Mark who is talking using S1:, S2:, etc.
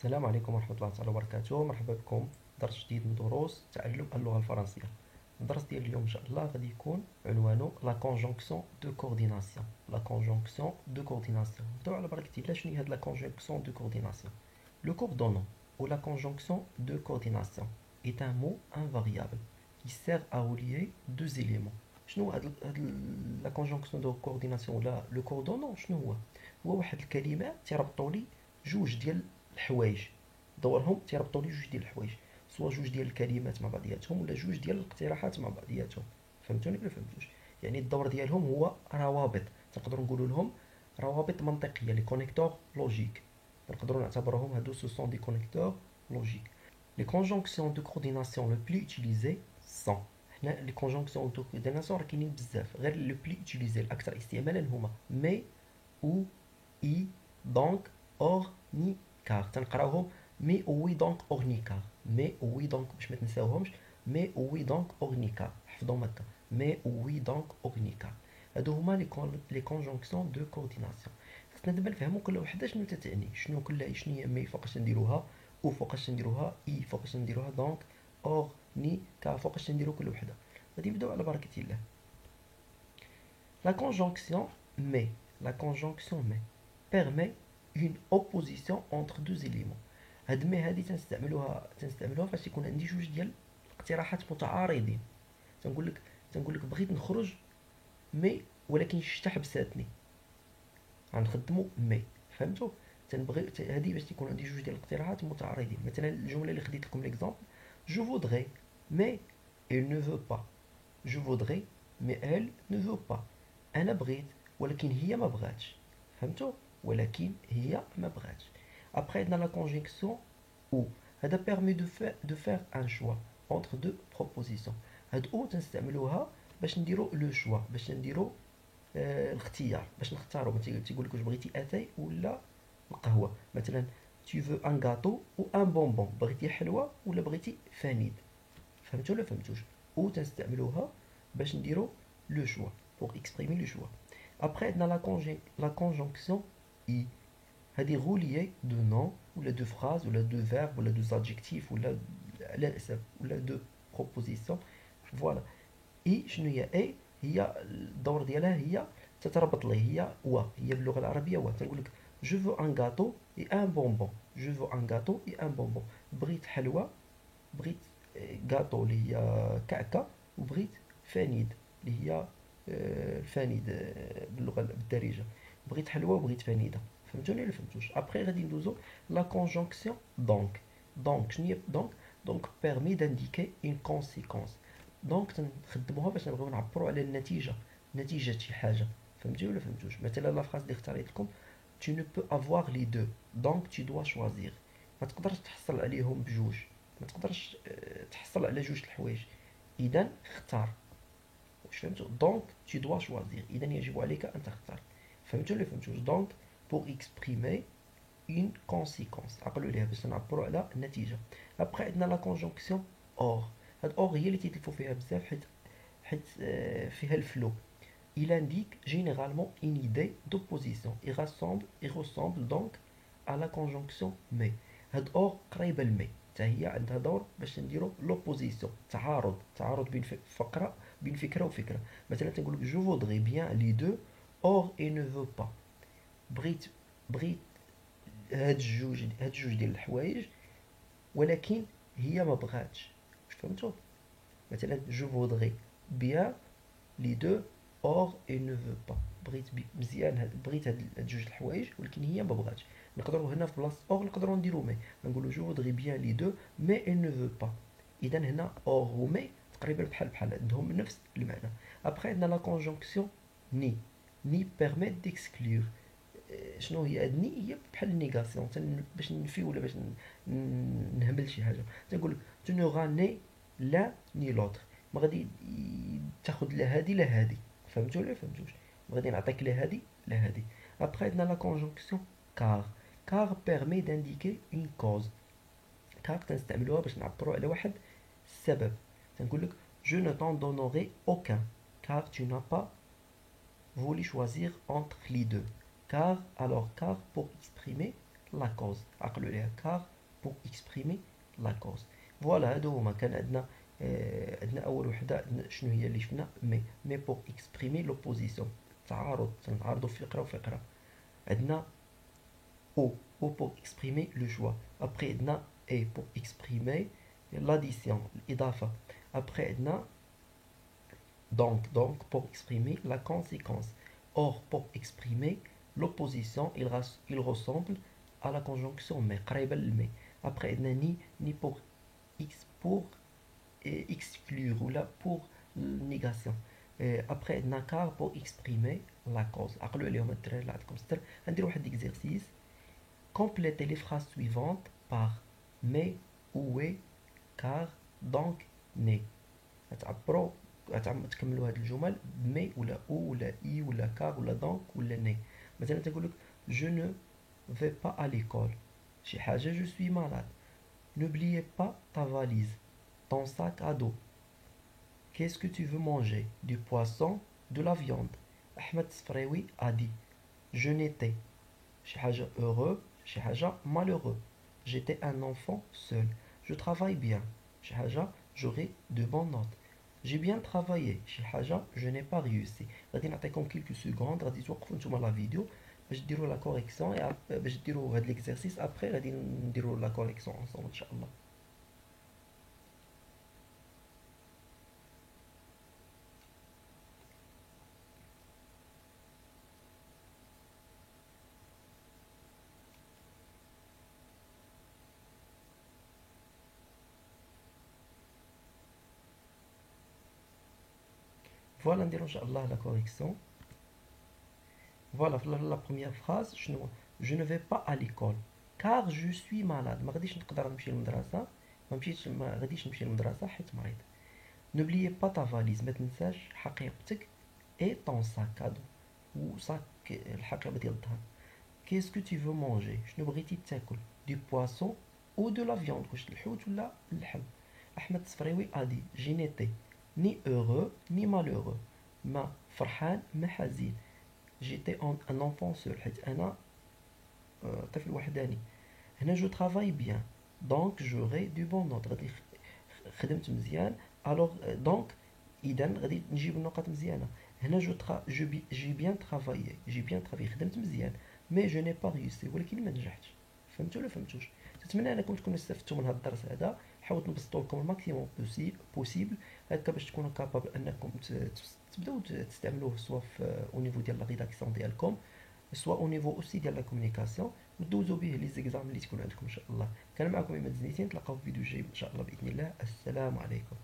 S1: السلام عليكم ورحمة الله تعالى وبركاته. مرحبا بكم في درس جديد من دروس تعلم اللغة الفرنسية. الدرس ديال اليوم إن شاء الله غادي يكون عنوانه لا كونجونكسيون دو كورديناسيون. لا كونجونكسيون دو كورديناسيون نبداو على بركة الله. شنو هي هاد لا كونجونكسيون دو كورديناسيون؟ لو coordonnant ou la conjonction de coordination est un mot invariable qui sert à relier deux éléments. شنو هاد لا كونجونكسيون دو كورديناسيون ولا لو coordonnant؟ شنو هو واحد الكلمات تيربطوا لي جوج ديال الحوايج، دورهم تيربطوا لي جوج ديال الحوايج، سواء جوج ديال الكلمات مع بعضياتهم ولا جوج ديال الاقتراحات مع بعضياتهم. فهمتوني ولا فهمتوش؟ يعني الدور ديالهم هو روابط، تقدروا نقولوا لهم روابط منطقيه، لي كونيكتور لوجيك. نقدروا نعتبرهم هادو سو سون دي كونيكتور لوجيك. لي كونجونكسيون دو كورديناسيون لو بلي اوتيليزي سون، حنا لي كونجونكسيون دو كورديناسيون راه كاينين بزاف، غير لو بلي اوتيليزي الاكثر استعمالا هما مي او اي دونك اور ني كار. تنقراوهم مي او وي دونك اور ني كار، مي او وي دونك باش ما تنساوهمش، مي او وي دونك اور ني كار، حفظهم هكا، مي او وي دونك اور ني كار. هادو هما لي كونجونكسيون دو كورديناسيون. خصنا دابا نفهمو كل وحده شنو تتعني، شنو هي مي فوقاش نديروها، او فوقاش نديروها، اي فوقاش نديروها، دونك اور ني كار فوقاش نديرو كل وحده. غادي نبداو على بركة الله. La conjonction mais, la conjonction mais permet une opposition entre deux éléments. هاد مي هادي تنستعملوها فاش يكون عندي جوج ديال الاقتراحات متعارضين. تنقول لك بغيت نخرج مي ولكن الشتا حبساتني، غنخدمو مي. فهمتوا؟ تنبغي هادي باش تكون عندي جوج ديال الاقتراحات متعارضين. مثلا الجمله اللي خديت لكم ليكزامبل، je voudrais mais elle ne veut pas. je voudrais mais elle ne veut pas. انا بغيت ولكن هي ما بغاتش. فهمتوا؟ ولكن هي ما بغاتش. Après عندنا la conjonction ou. هذا permet de faire un choix entre deux propositions. هاد او تنستعملوها باش نديرو لو شوا، باش نديرو الاختيار، باش نختارو. تيقول لك واش بغيتي اتاي ولا القهوه. مثلا tu veux un gâteau ou un bonbon، بغيتي حلوه ولا بغيتي فانيد. فهمتوا ولا فهمتوش؟ او تنستعملوها باش نديرو لو شوا، pour exprimer le choix. Après عندنا la conjonction i. هذه غولية دو نون ولا دو فراز ولا دو فيرب ولا دو adjectifs ولا على حسب ولا دو بروبوزيسيون. فوالا. اي شنو هي؟ اي هي الدور ديالها هي تتربط لي، هي باللغه العربيه تنقول لك جو فو ان غاتو اي ان بونبون، جو فو ان غاتو اي ان بونبون. بغيت حلوى، بغيت غاتو اللي هي كعكه، وبغيت فانيد اللي هي الفانيد باللغه بالدارجه. بغيت حلوى وبغيت فانيده. فهمتوني ولا فهمتوش؟ ابخي غادي ندوزو لا كونجونكسيون دونك. دونك شنو هي دونك؟ دونك بيرمي d'aindiquer une conséquence. دونك تنخدموها باش نبغيو نعبروا على نتيجة شي حاجة. فهمتي ولا فهمتوش؟ مثلا لا فراس اللي اختاريت لكم، tu ne peux avoir les deux donc tu dois choisir. ما تقدرش تحصل عليهم بجوج، ما تقدرش تحصل على جوج الحوايج، اذا اختار. واش فهمتوا؟ دونك tu dois choisir، اذا يجب عليك ان تختار. فهمتوا ولا فهمتوش؟ دونك pour exprimer une conséquence، عقلوا ليها باش نعبروا على النتيجة. ابخي عندنا لا كونجونكسيون اور. هاد اور هي اللي تيتلفوا فيها بزاف، حيت فيها الفلو. Il indique généralement une idée d'opposition et ressemble donc à la conjonction mais. هاد اور قريبة لمي، حتى هي عندها دور باش نديرو لوبوزيسيون، تعارض بين فكرة وفكرة. مثلا تنقول لك جو فودغي بيان لي دو اور اي نو فو با. بغيت هاد الجوج ديال الحوايج ولكن هي ما بغاتش. واش فهمتوا؟ مثلا جو فودغي بيان لي دو اور اي نو فو با. بغيت مزيان بغيت هاد جوج الحوايج ولكن هي ما بغاتش. نقدروا هنا في بلاصه اور نقدروا نديرو مي، نقولوا جو فودغي بيان لي دو مي اي نو فو با. اذا هنا اور و مي تقريبا بحال عندهم نفس المعنى. ابخي عندنا لا كونجونكسيون ني. ني بيرميت ديكسكلور. شنو هي هاد ني؟ هي بحال النيغاسيون، باش ننفي ولا باش نهمل شي حاجه. تنقول لك تو نوغا ني لا ني لوتر، ما غادي تاخذ لا هادي لا هادي. فهمتوا ولا فهمتوش؟ ما غادي نعطيك لا هادي لا هادي. ابخي عندنا لا كونجونكسيون كار. كار بيرمي d'aindiquer une cause. كار تنستعملوها باش نعبروا على واحد السبب. تنقول لك je ne t'en donnerai aucun car tu n'as pas voulu choisir entre les deux. Car pour exprimer la cause. عقلوا ليها car pour exprimer la cause. فوالا هادو هما كان عندنا عندنا اول وحده عندنا شنو هي اللي شفنا مي بور اكسبريمي لوبوزيسيون، تعارض، تنعارضوا في فقره وفقره. عندنا او pour exprimer le choix. Après عندنا et pour exprimer l'addition الإضافة. Après عندنا donc pour exprimer la conséquence. Or pour exprimer l'opposition il ressemble à la conjonction mais قريبة للمي. Après عندنا ni pour pour exclure ou là pour négation. Après عندنا car pour exprimer la cause. عقلوا عليهم الدراري اللي عندكم ستر. غندير واحد l'exercice. Complétez les phrases suivantes par mais, ou est, car, donc, né. غتعبروا تكملوا هاد الجمل مي ولا او ولا اي ولا كار ولا دونك ولا ني. مثلا تقول لك je ne vais pas à l'école. شي حاجة je suis malade. N'oubliez pas ta valise, ton sac à dos. Qu'est-ce que tu veux manger? Du poisson, de la viande. Ahmed Sfraoui a dit je n'étais شي حاجة heureux شي حاجة malheureux. J'étais un enfant seul. Je travaille bien. شي حاجة j'aurai de bonnes notes. J'ai bien travaillé. شي حاجة je n'ai pas réussi. غادي نعطيكم quelques secondes غادي توقفوا نتوما لا فيديو باش ديروا لا كوريكسيون باش ديروا هاد ليكزارسيس ابري غادي نديروا لا كوريكسيون انصومبل ان شاء الله. فوالا نديرو ان شاء الله لا كوريكسيون. فوالا في لا بروميير فراز شنو je ne vais pas à l'école car je suis malade. ما غاديش نقدر نمشي للمدرسة، ما غاديش نمشي للمدرسة حيت مريض. N'oubliez pas ta valise. ما تنساش حقيبتك et ton sac à dos وصاك الحقيبة ديال الظهر. Qu'est-ce que tu veux manger؟ شنو بغيتي تاكل؟ Du poisson ou de la viande؟ واش الحوت ولا اللحم؟ أحمد الصفريوي a dit je n'étais ni heureux ni malheureux. ما فرحان ما حزين. J'étais un enfant seul حيت أنا طفل وحداني. هنا je travaille bien donc j'aurai du bon note. غادي خدمت مزيان الوغ دونك اذا غادي نجيب النقاط مزيانه. هنا جي بيان ترافايي خدمت مزيان مي جو ني با ريوسي ولكن ما نجحتش. فهمتوا ولا فهمتوش؟ نتمنى انكم تكونوا استفدتوا من هذا الدرس هذا. حاولت نبسطوا لكم الماكسيموم بوسيبل هكا باش تكونوا كابابل انكم تبداو تستعملوه سواء في او نيفو ديال لا ريداكسيون ديالكم سواء او نيفو اوسي ديال لا كومونيكاسيون ودوزوا به لي زيكزام اللي تكون عندكم ان شاء الله. كان معكم عماد زنيتين، نتلاقاو في فيديو جاي ان شاء الله باذن الله. السلام عليكم.